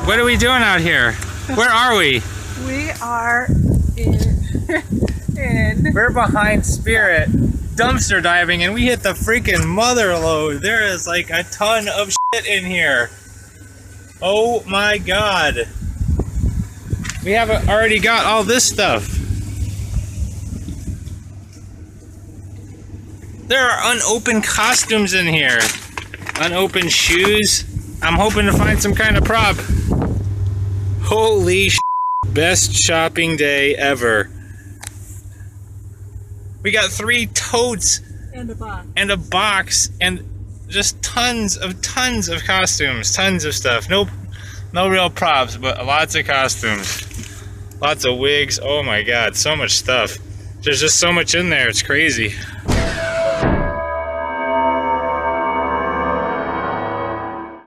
What are we doing out here? Where are we? We are in We're behind Spirit dumpster diving and we hit the freaking mother lode. There is like a ton of shit in here. Oh my god. We haven't already got all this stuff. There are unopened costumes in here. Unopened shoes. I'm hoping to find some kind of prop. Holy shit. Best shopping day ever. We got 3 totes and a box and just tons of costumes, tons of stuff. No real props, but lots of costumes. Lots of wigs. Oh my god, so much stuff. There's just so much in there, it's crazy.